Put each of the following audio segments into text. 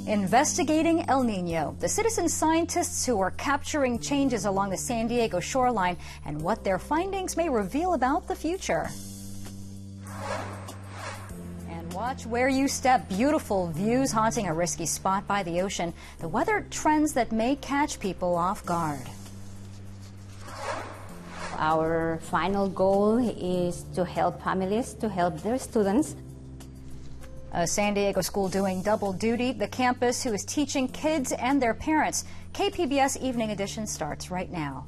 Investigating El Nino, the citizen scientists who are capturing changes along the San Diego shoreline and what their findings may reveal about the future. And watch where you step. Beautiful views haunting a risky spot by the ocean. The weather trends that may catch people off guard. Our final goal is to help families, to help their students. A San Diego school doing double duty, the campus who is teaching kids and their parents. KPBS Evening Edition starts right now.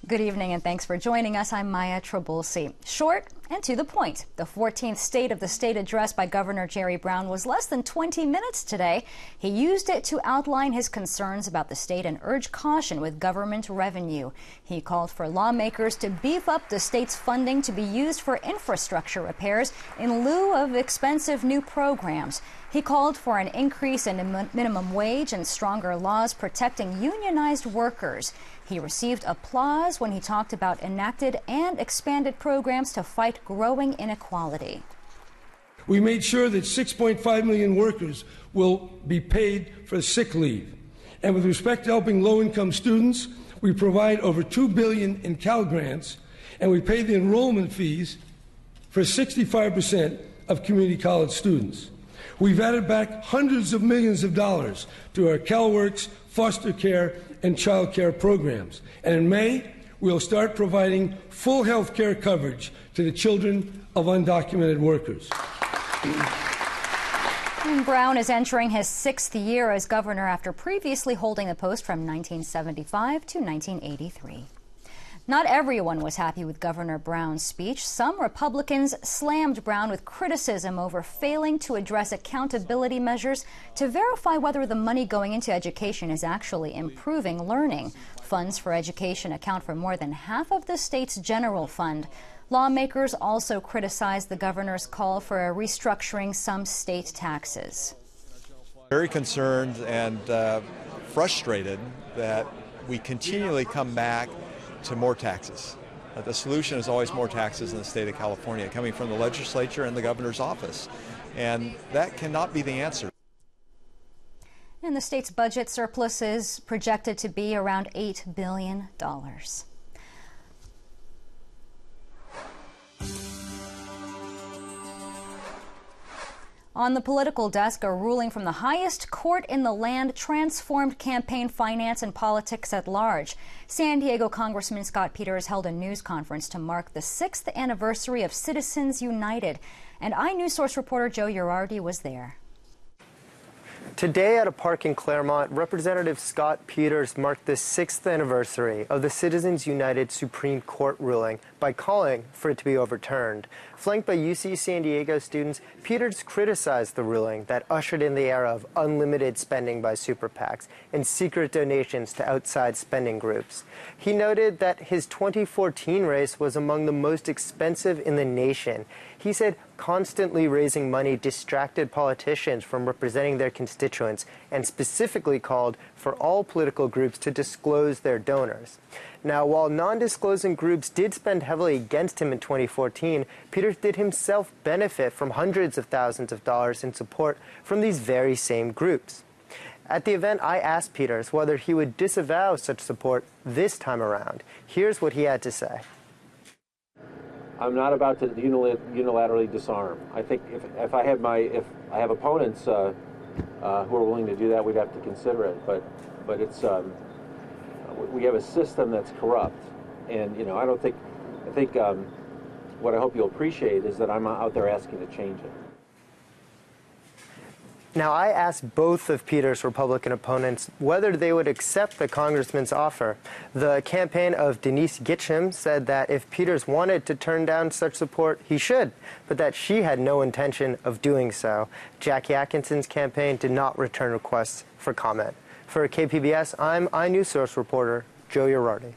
Good evening and thanks for joining us. I'm Maya Trabulsi. Short and to the point. The 14th State of the State address by Governor Jerry Brown was less than 20 minutes today. He used it to outline his concerns about the state and urge caution with government revenue. He called for lawmakers to beef up the state's funding to be used for infrastructure repairs in lieu of expensive new programs. He called for an increase in minimum wage and stronger laws protecting unionized workers. He received applause when he talked about enacted and expanded programs to fight growing inequality. We made sure that 6.5 million workers will be paid for sick leave. And with respect to helping low-income students, we provide over $2 billion in Cal Grants, and we pay the enrollment fees for 65% of community college students. We've added back hundreds of millions of dollars to our CalWorks, foster care, and child care programs. And in May, we'll start providing full health care coverage to the children of undocumented workers. Brown is entering his 6th year as governor after previously holding the post from 1975 to 1983. Not everyone was happy with Governor Brown's speech. Some Republicans slammed Brown with criticism over failing to address accountability measures to verify whether the money going into education is actually improving learning. Funds for education account for more than half of the state's general fund. Lawmakers also criticized the governor's call for restructuring some state taxes. Very concerned and frustrated that we continually come back to more taxes. The solution is always more taxes in the state of California, coming from the legislature and the governor's office. And that cannot be the answer. And the state's budget surplus is projected to be around $8 billion. On the political desk, a ruling from the highest court in the land transformed campaign finance and politics at large. San Diego Congressman Scott Peters held a news conference to mark the 6th anniversary of Citizens United. And iNewsSource reporter Joe Girardi was there. Today at a park in Claremont, Representative Scott Peters marked the 6th anniversary of the Citizens United Supreme Court ruling by calling for it to be overturned. Flanked by UC San Diego students, Peters criticized the ruling that ushered in the era of unlimited spending by super PACs and secret donations to outside spending groups. He noted that his 2014 race was among the most expensive in the nation. He said constantly raising money distracted politicians from representing their constituents and specifically called for all political groups to disclose their donors. Now, while non-disclosing groups did spend heavily against him in 2014, Peters did himself benefit from hundreds of thousands of dollars in support from these very same groups. At the event, I asked Peters whether he would disavow such support this time around. Here's what he had to say. I'm not about to unilaterally disarm. I think if I have opponents who are willing to do that, we'd have to consider it. But it's we have a system that's corrupt, and I think what I hope you'll appreciate is that I'm out there asking to change it. Now, I asked both of Peters' Republican opponents whether they would accept the congressman's offer. The campaign of Denise Gitcham said that if Peters wanted to turn down such support, he should, but that she had no intention of doing so. Jackie Atkinson's campaign did not return requests for comment. For KPBS, I'm iNewsSource reporter Joe Girardi.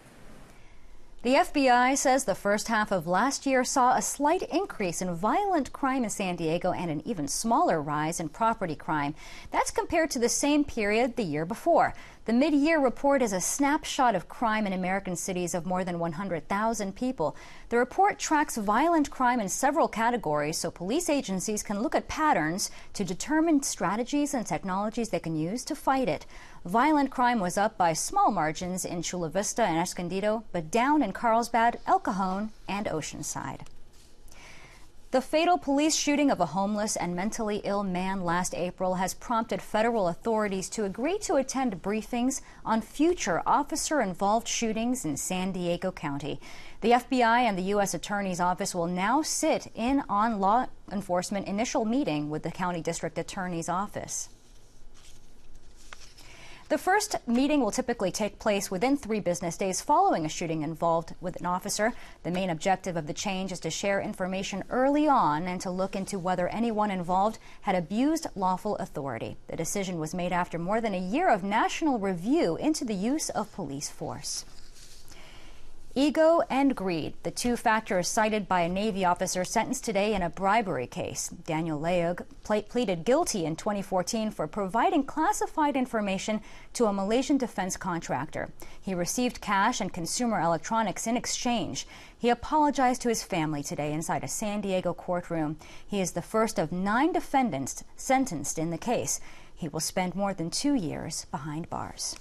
The FBI says the first half of last year saw a slight increase in violent crime in San Diego and an even smaller rise in property crime. That's compared to the same period the year before. The mid-year report is a snapshot of crime in American cities of more than 100,000 people. The report tracks violent crime in several categories so police agencies can look at patterns to determine strategies and technologies they can use to fight it. Violent crime was up by small margins in Chula Vista and Escondido, but down in Carlsbad, El Cajon, and Oceanside. The fatal police shooting of a homeless and mentally ill man last April has prompted federal authorities to agree to attend briefings on future officer-involved shootings in San Diego County. The FBI and the U.S. Attorney's Office will now sit in on law enforcement initial meeting with the County District Attorney's Office. The first meeting will typically take place within 3 business days following a shooting involved with an officer. The main objective of the change is to share information early on and to look into whether anyone involved had abused lawful authority. The decision was made after more than a year of national review into the use of police force. Ego and greed, the 2 factors cited by a Navy officer sentenced today in a bribery case. Daniel Leog pleaded guilty in 2014 for providing classified information to a Malaysian defense contractor. He received cash and consumer electronics in exchange. He apologized to his family today inside a San Diego courtroom. He is the first of 9 defendants sentenced in the case. He will spend more than 2 years behind bars.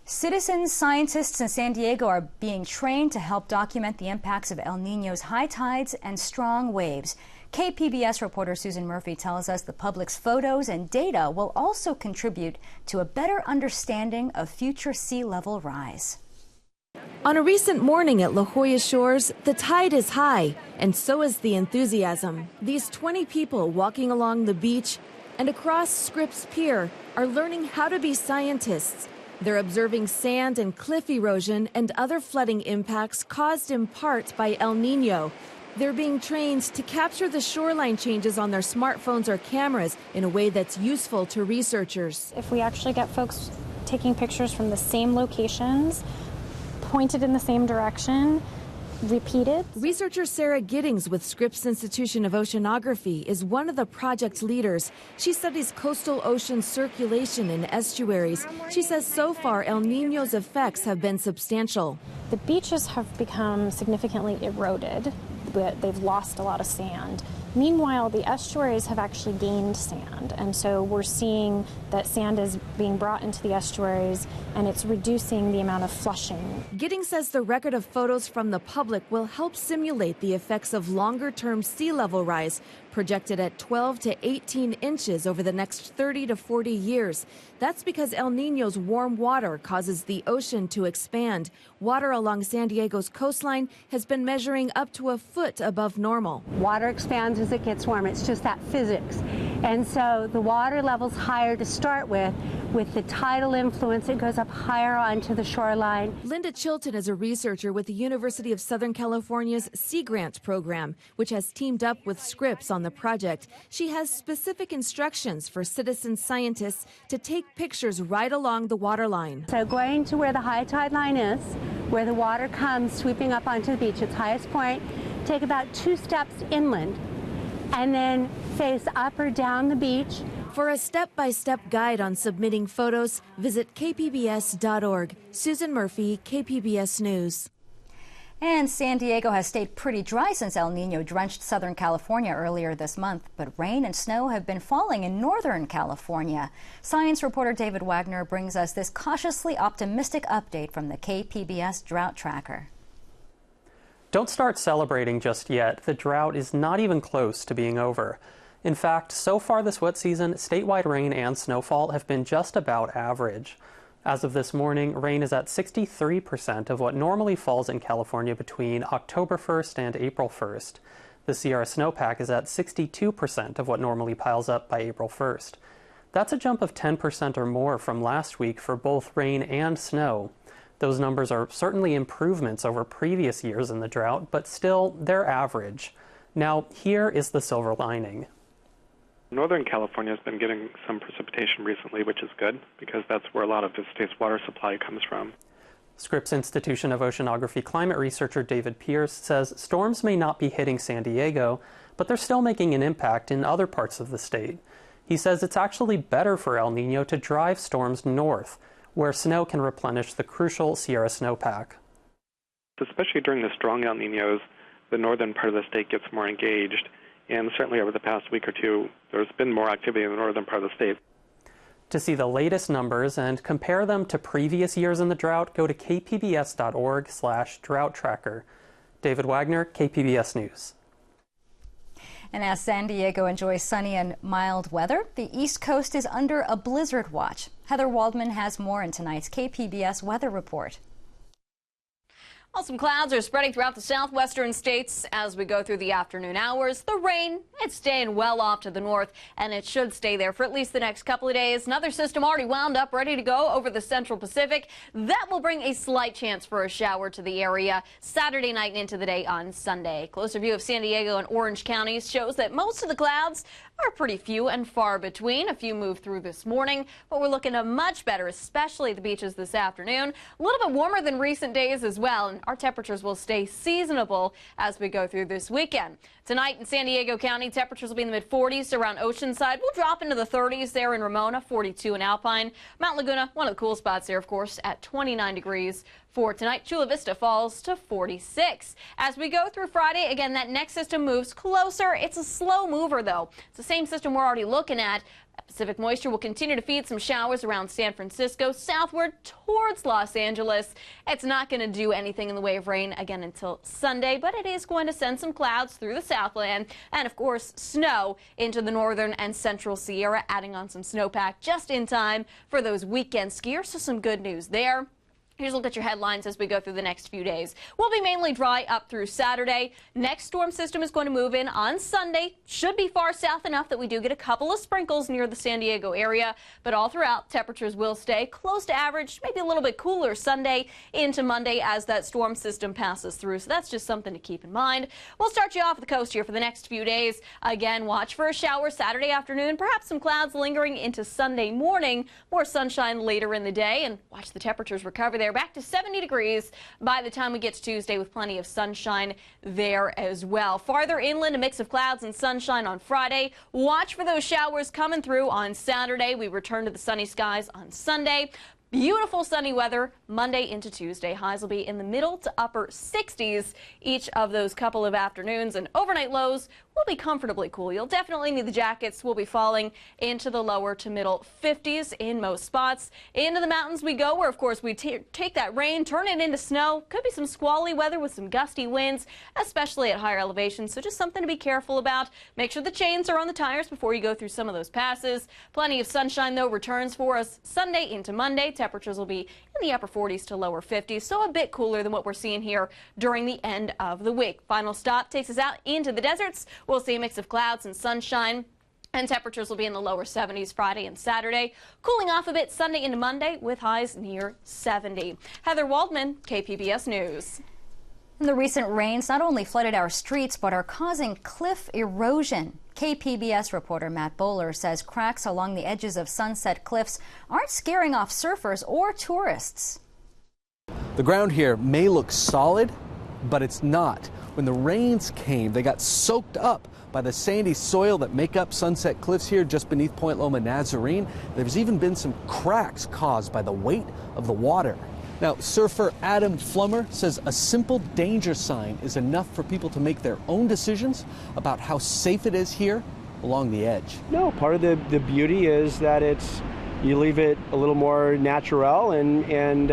Citizen scientists in San Diego are being trained to help document the impacts of El Niño's high tides and strong waves. KPBS reporter Susan Murphy tells us the public's photos and data will also contribute to a better understanding of future sea level rise. On a recent morning at La Jolla Shores, the tide is high, and so is the enthusiasm. These 20 people walking along the beach and across Scripps Pier are learning how to be scientists. They're observing sand and cliff erosion and other flooding impacts caused in part by El Niño. They're being trained to capture the shoreline changes on their smartphones or cameras in a way that's useful to researchers. If we actually get folks taking pictures from the same locations, pointed in the same direction, repeated. Researcher Sarah Giddings with Scripps Institution of Oceanography is one of the project leaders. She studies coastal ocean circulation in estuaries. She says so far El Niño's effects have been substantial. The beaches have become significantly eroded, but they've lost a lot of sand. Meanwhile, the estuaries have actually gained sand, and so we're seeing that sand is being brought into the estuaries, and it's reducing the amount of flushing. Giddings says the record of photos from the public will help simulate the effects of longer-term sea level rise, projected at 12 to 18 inches over the next 30 to 40 years. That's because El Niño's warm water causes the ocean to expand. Water along San Diego's coastline has been measuring up to a foot above normal. Water expands as it gets warm. It's just that physics. And so the water level's higher to start with. With the tidal influence, it goes up higher onto the shoreline. Linda Chilton is a researcher with the University of Southern California's Sea Grant program, which has teamed up with Scripps on the project. She has specific instructions for citizen scientists to take pictures right along the waterline. So going to where the high tide line is, where the water comes sweeping up onto the beach, its highest point, take about 2 steps inland, and then face up or down the beach. For a step-by-step guide on submitting photos, visit kpbs.org. Susan Murphy, KPBS News. And San Diego has stayed pretty dry since El Niño drenched Southern California earlier this month, but rain and snow have been falling in Northern California. Science reporter David Wagner brings us this cautiously optimistic update from the KPBS Drought Tracker. Don't start celebrating just yet. The drought is not even close to being over. In fact, so far this wet season, statewide rain and snowfall have been just about average. As of this morning, rain is at 63% of what normally falls in California between October 1st and April 1st. The Sierra snowpack is at 62% of what normally piles up by April 1st. That's a jump of 10% or more from last week for both rain and snow. Those numbers are certainly improvements over previous years in the drought, but still, they're average. Now, here is the silver lining. Northern California has been getting some precipitation recently, which is good because that's where a lot of the state's water supply comes from. Scripps Institution of Oceanography climate researcher David Pierce says storms may not be hitting San Diego, but they're still making an impact in other parts of the state. He says it's actually better for El Niño to drive storms north, where snow can replenish the crucial Sierra snowpack. Especially during the strong El Niños, the northern part of the state gets more engaged, and certainly over the past week or two, there's been more activity in the northern part of the state. To see the latest numbers and compare them to previous years in the drought, go to kpbs.org/drought tracker. David Wagner, KPBS News. And as San Diego enjoys sunny and mild weather, the East Coast is under a blizzard watch. Heather Waldman has more in tonight's KPBS weather report. Well, some clouds are spreading throughout the southwestern states as we go through the afternoon hours. The rain, it's staying well off to the north, and it should stay there for at least the next couple of days. Another system already wound up, ready to go over the central Pacific. That will bring a slight chance for a shower to the area Saturday night and into the day on Sunday. Closer view of San Diego and Orange counties shows that most of the clouds are pretty few and far between. A few moved through this morning, but we're looking at much better, especially the beaches this afternoon. A little bit warmer than recent days as well, and our temperatures will stay seasonable as we go through this weekend. Tonight in San Diego County, temperatures will be in the mid-40s around Oceanside. We'll drop into the 30s there in Ramona, 42 in Alpine. Mount Laguna, one of the cool spots there, of course, at 29 degrees. For tonight, Chula Vista falls to 46. As we go through Friday, again, that next system moves closer. It's a slow mover, though. It's the same system we're already looking at. Pacific moisture will continue to feed some showers around San Francisco, southward towards Los Angeles. It's not going to do anything in the way of rain again until Sunday, but it is going to send some clouds through the Southland and, of course, snow into the northern and central Sierra, adding on some snowpack just in time for those weekend skiers. So some good news there. Here's a look at your headlines as we go through the next few days. We'll be mainly dry up through Saturday. Next storm system is going to move in on Sunday. Should be far south enough that we do get a couple of sprinkles near the San Diego area, but all throughout, temperatures will stay close to average, maybe a little bit cooler Sunday into Monday as that storm system passes through. So that's just something to keep in mind. We'll start you off the coast here for the next few days. Again, watch for a shower Saturday afternoon, perhaps some clouds lingering into Sunday morning, more sunshine later in the day, and watch the temperatures recover there. Back to 70 degrees by the time we get to Tuesday with plenty of sunshine there as well. Farther inland, a mix of clouds and sunshine on Friday. Watch for those showers coming through on Saturday. We return to the sunny skies on Sunday. Beautiful sunny weather Monday into Tuesday. Highs will be in the middle to upper 60s each of those couple of afternoons, and overnight lows will be comfortably cool. You'll definitely need the jackets. We'll be falling into the lower to middle 50s in most spots. Into the mountains we go, where of course we take that rain, turn it into snow. Could be some squally weather with some gusty winds, especially at higher elevations. So just something to be careful about. Make sure the chains are on the tires before you go through some of those passes. Plenty of sunshine though returns for us Sunday into Monday. Temperatures will be in the upper 40s to lower 50s, so a bit cooler than what we're seeing here during the end of the week. Final stop takes us out into the deserts. We'll see a mix of clouds and sunshine, and temperatures will be in the lower 70s Friday and Saturday. Cooling off a bit Sunday into Monday with highs near 70. Heather Waldman, KPBS News. And the recent rains not only flooded our streets, but are causing cliff erosion. KPBS reporter Matt Bowler says cracks along the edges of Sunset Cliffs aren't scaring off surfers or tourists. The ground here may look solid, but it's not. When the rains came, they got soaked up by the sandy soil that make up Sunset Cliffs here just beneath Point Loma Nazarene. There's even been some cracks caused by the weight of the water. Now, surfer Adam Flummer says a simple danger sign is enough for people to make their own decisions about how safe it is here along the edge. No, part of the beauty is that you leave it a little more natural and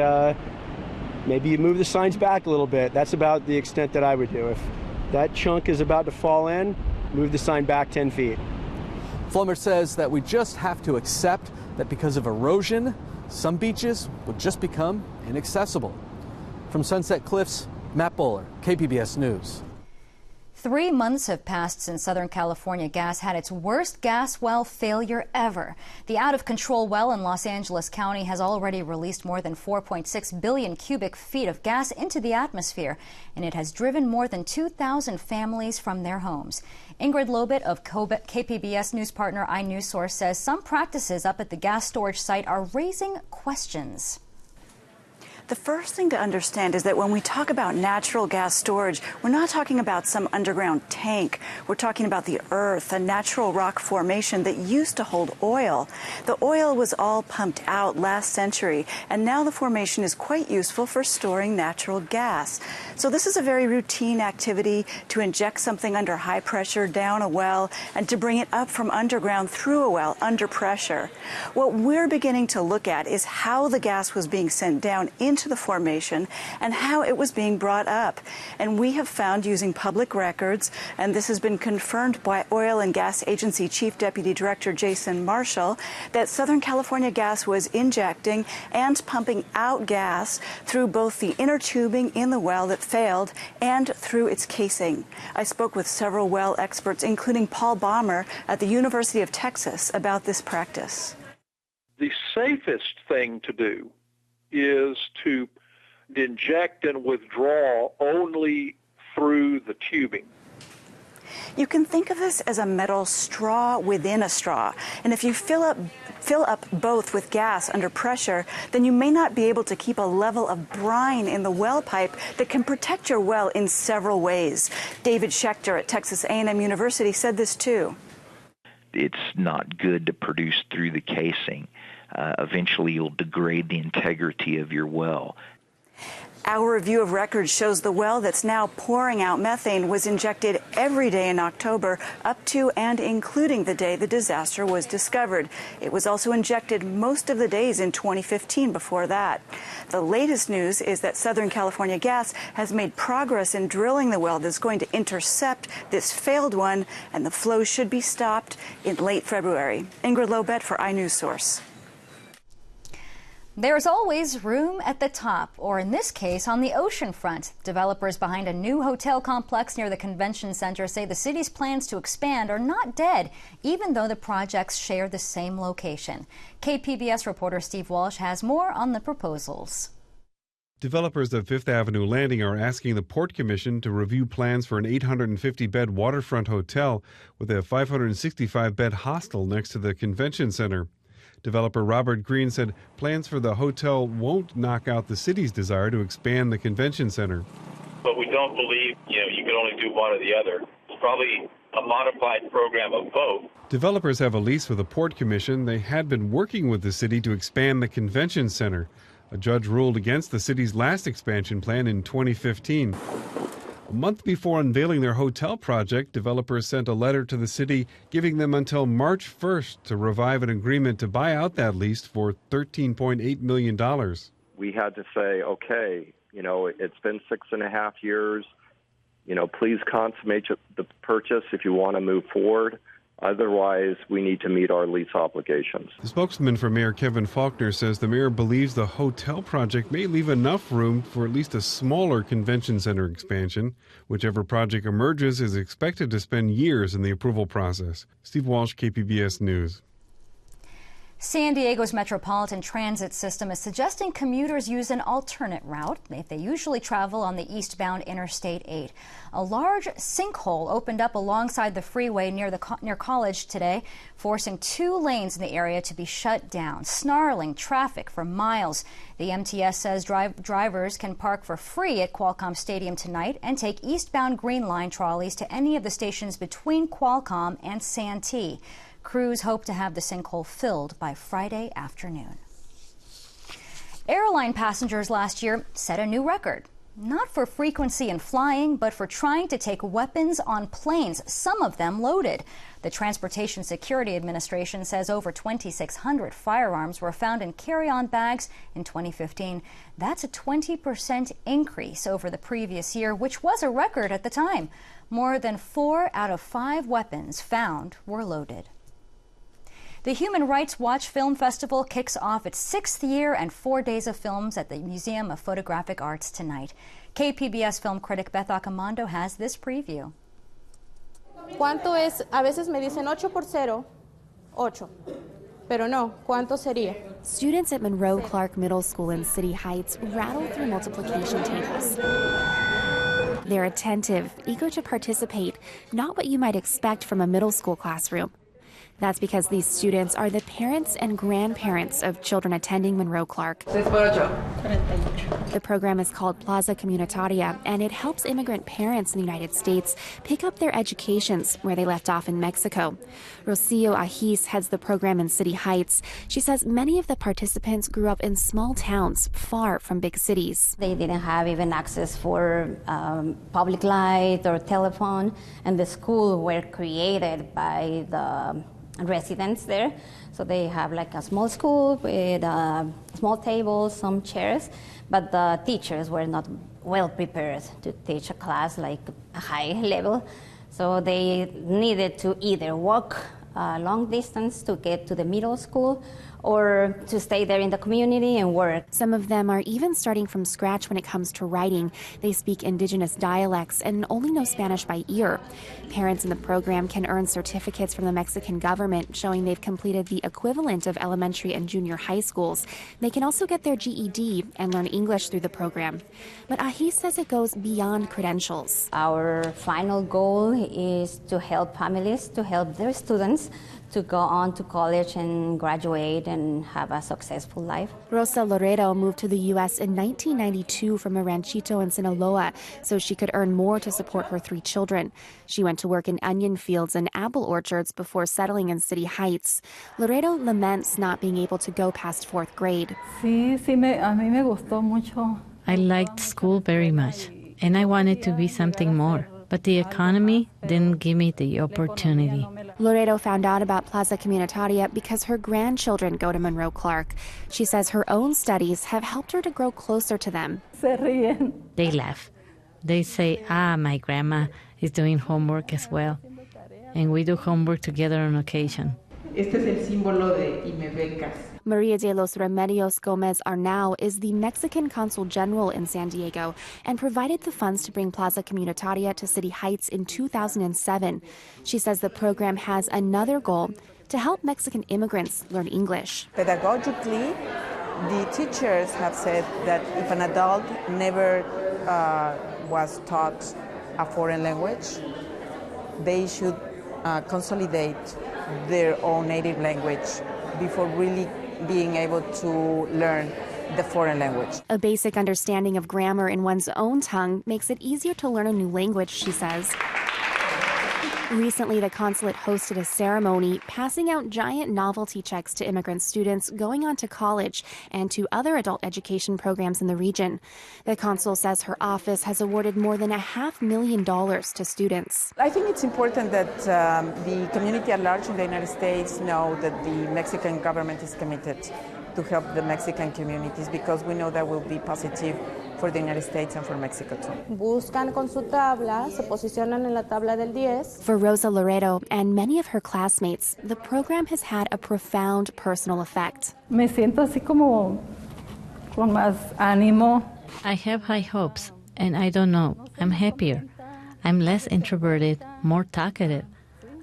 maybe you move the signs back a little bit. That's about the extent that I would do. If that chunk is about to fall in, move the sign back 10 feet. Flummer says that we just have to accept that because of erosion, some beaches will just become inaccessible. From Sunset Cliffs, Matt Bowler, KPBS News. 3 months have passed since Southern California Gas had its worst gas well failure ever. The out-of-control well in Los Angeles County has already released more than 4.6 billion cubic feet of gas into the atmosphere, and it has driven more than 2,000 families from their homes. Ingrid Lobet of KPBS News partner iNewsSource says some practices up at the gas storage site are raising questions. The first thing to understand is that when we talk about natural gas storage, we're not talking about some underground tank. We're talking about the earth, a natural rock formation that used to hold oil. The oil was all pumped out last century, and now the formation is quite useful for storing natural gas. So this is a very routine activity to inject something under high pressure down a well and to bring it up from underground through a well under pressure. What we're beginning to look at is how the gas was being sent down into the formation and how it was being brought up. And we have found, using public records, and this has been confirmed by Oil and Gas Agency Chief Deputy Director Jason Marshall, that Southern California Gas was injecting and pumping out gas through both the inner tubing in the well that failed and through its casing. I spoke with several well experts, including Paul Baumer at the University of Texas, about this practice. The safest thing to do is to inject and withdraw only through the tubing. You can think of this as a metal straw within a straw. And if you fill up both with gas under pressure, then you may not be able to keep a level of brine in the well pipe that can protect your well in several ways. David Schechter at Texas A&M University said this too. It's not good to produce through the casing. Eventually you'll degrade the integrity of your well. Our review of records shows the well that's now pouring out methane was injected every day in October, up to and including the day the disaster was discovered. It was also injected most of the days in 2015 before that. The latest news is that Southern California Gas has made progress in drilling the well that's going to intercept this failed one, and the flow should be stopped in late February. Ingrid Lobet for iNews Source. There's always room at the top, or in this case, on the ocean front. Developers behind a new hotel complex near the convention center say the city's plans to expand are not dead, even though the projects share the same location. KPBS reporter Steve Walsh has more on the proposals. Developers of Fifth Avenue Landing are asking the Port Commission to review plans for an 850-bed waterfront hotel with a 565-bed hostel next to the convention center. Developer Robert Green said plans for the hotel won't knock out the city's desire to expand the convention center. But we don't believe, you can only do one or the other. It's probably a modified program of both. Developers have a lease with the Port Commission. They had been working with the city to expand the convention center. A judge ruled against the city's last expansion plan in 2015. A month before unveiling their hotel project, developers sent a letter to the city giving them until March 1st to revive an agreement to buy out that lease for $13.8 million. We had to say, okay, it's been 6.5 years. Please consummate the purchase if you want to move forward. Otherwise, we need to meet our lease obligations. The spokesman for Mayor Kevin Faulkner says the mayor believes the hotel project may leave enough room for at least a smaller convention center expansion. Whichever project emerges is expected to spend years in the approval process. Steve Walsh, KPBS News. San Diego's Metropolitan Transit System is suggesting commuters use an alternate route if they usually travel on the eastbound Interstate 8. A large sinkhole opened up alongside the freeway near College today, forcing 2 lanes in the area to be shut down, snarling traffic for miles. The MTS says drivers can park for free at Qualcomm Stadium tonight and take eastbound Green Line trolleys to any of the stations between Qualcomm and Santee. Crews hope to have the sinkhole filled by Friday afternoon. Airline passengers last year set a new record. Not for frequency in flying, but for trying to take weapons on planes, some of them loaded. The Transportation Security Administration says over 2,600 firearms were found in carry-on bags in 2015. That's a 20% increase over the previous year, which was a record at the time. More than 4 out of 5 weapons found were loaded. The Human Rights Watch Film Festival kicks off its 6th year and 4 days of films at the Museum of Photographic Arts tonight. KPBS film critic Beth Accomando has this preview. ¿Cuánto es? A veces me dicen 8 por 0, 8. Pero no, ¿cuánto sería? Students at Monroe Clark Middle School in City Heights rattle through multiplication tables. They're attentive, eager to participate, not what you might expect from a middle school classroom. That's because these students are the parents and grandparents of children attending Monroe Clark. The program is called Plaza Comunitaria, and it helps immigrant parents in the United States pick up their educations where they left off in Mexico. Rocio Ajis heads the program in City Heights. She says many of the participants grew up in small towns far from big cities. They didn't have even access for public light or telephone, and the school were created by the residents there. So they have like a small school with small tables, some chairs, but the teachers were not well prepared to teach a class like a high level. So they needed to either walk a long distance to get to the middle school or to stay there in the community and work. Some of them are even starting from scratch when it comes to writing. They speak indigenous dialects and only know Spanish by ear. Parents in the program can earn certificates from the Mexican government showing they've completed the equivalent of elementary and junior high schools. They can also get their GED and learn English through the program. But Ajis says it goes beyond credentials. Our final goal is to help families, to help their students to go on to college and graduate and have a successful life. Rosa Loreto moved to the U.S. in 1992 from a ranchito in Sinaloa so she could earn more to support her 3 children. She went to work in onion fields and apple orchards before settling in City Heights. Loreto laments not being able to go past 4th grade. A mí me gustó mucho. I liked school very much, and I wanted to be something more. But the economy didn't give me the opportunity. Loreto found out about Plaza Comunitaria because her grandchildren go to Monroe Clark. She says her own studies have helped her to grow closer to them. They laugh. They say, my grandma is doing homework as well. And we do homework together on occasion. Este es el símbolo de y me becas. Maria de los Remedios Gomez Arnau is the Mexican Consul General in San Diego and provided the funds to bring Plaza Comunitaria to City Heights in 2007. She says the program has another goal, to help Mexican immigrants learn English. Pedagogically, the teachers have said that if an adult never was taught a foreign language, they should consolidate their own native language before really being able to learn the foreign language. A basic understanding of grammar in one's own tongue makes it easier to learn a new language, she says. Recently, the consulate hosted a ceremony passing out giant novelty checks to immigrant students going on to college and to other adult education programs in the region. The consul says her office has awarded more than $500,000 to students. I think it's important that the community at large in the United States know that the Mexican government is committed to help the Mexican communities, because we know that will be positive for the United States and for Mexico too. Buscan con su tabla, se posicionan en la tabla del 10. For Rosa Loreto and many of her classmates, the program has had a profound personal effect. Me siento así como con más ánimo. I have high hopes, and I don't know, I'm happier. I'm less introverted, more talkative.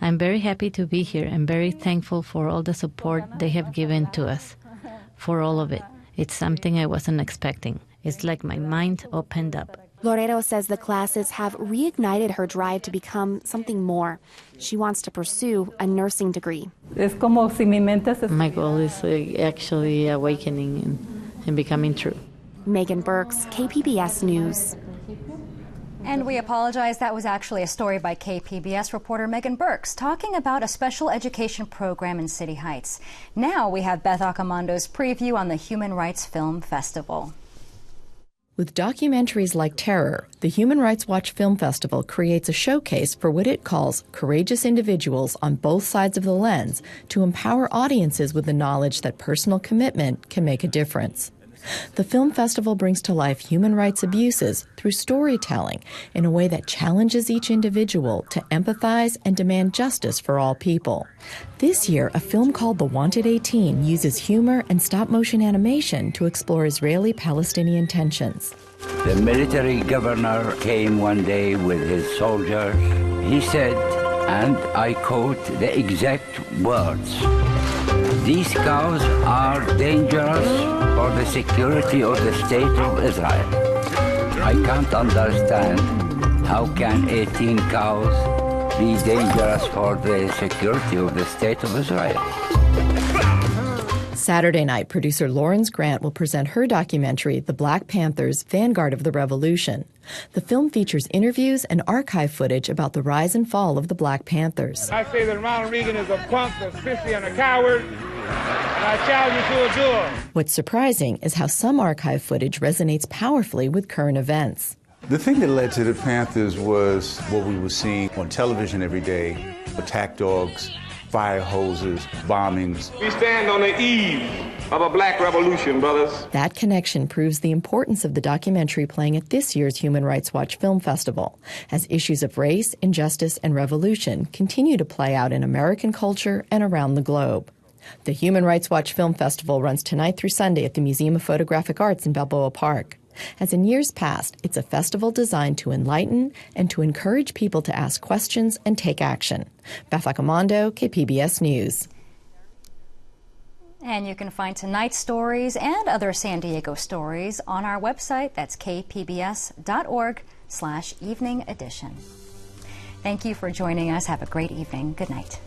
I'm very happy to be here and very thankful for all the support they have given to us. For all of it. It's something I wasn't expecting. It's like my mind opened up. Loreto says the classes have reignited her drive to become something more. She wants to pursue a nursing degree. My goal is actually awakening and becoming true. Megan Burks, KPBS News. And we apologize, that was actually a story by KPBS reporter Megan Burks talking about a special education program in City Heights. Now we have Beth Acamondo's preview on the Human Rights Film Festival. With documentaries like Terror, the Human Rights Watch Film Festival creates a showcase for what it calls courageous individuals on both sides of the lens to empower audiences with the knowledge that personal commitment can make a difference. The film festival brings to life human rights abuses through storytelling in a way that challenges each individual to empathize and demand justice for all people. This year, a film called The Wanted 18 uses humor and stop-motion animation to explore Israeli-Palestinian tensions. The military governor came one day with his soldiers. He said, and I quote the exact words, "These cows are dangerous for the security of the state of Israel. I can't understand how can 18 cows be dangerous for the security of the state of Israel. Saturday night, producer Lawrence Grant will present her documentary, The Black Panthers, Vanguard of the Revolution. The film features interviews and archive footage about the rise and fall of the Black Panthers. I say that Ronald Reagan is a punk, a sissy, and a coward, and I challenge you to a duel. What's surprising is how some archive footage resonates powerfully with current events. The thing that led to the Panthers was what we were seeing on television every day: attack dogs, fire hoses, bombings. We stand on the eve of a black revolution, brothers. That connection proves the importance of the documentary playing at this year's Human Rights Watch Film Festival, as issues of race, injustice, and revolution continue to play out in American culture and around the globe. The Human Rights Watch Film Festival runs tonight through Sunday at the Museum of Photographic Arts in Balboa Park. As in years past, it's a festival designed to enlighten and to encourage people to ask questions and take action. Beth Accomando, KPBS News. And you can find tonight's stories and other San Diego stories on our website. That's kpbs.org/evening edition. Thank you for joining us. Have a great evening. Good night.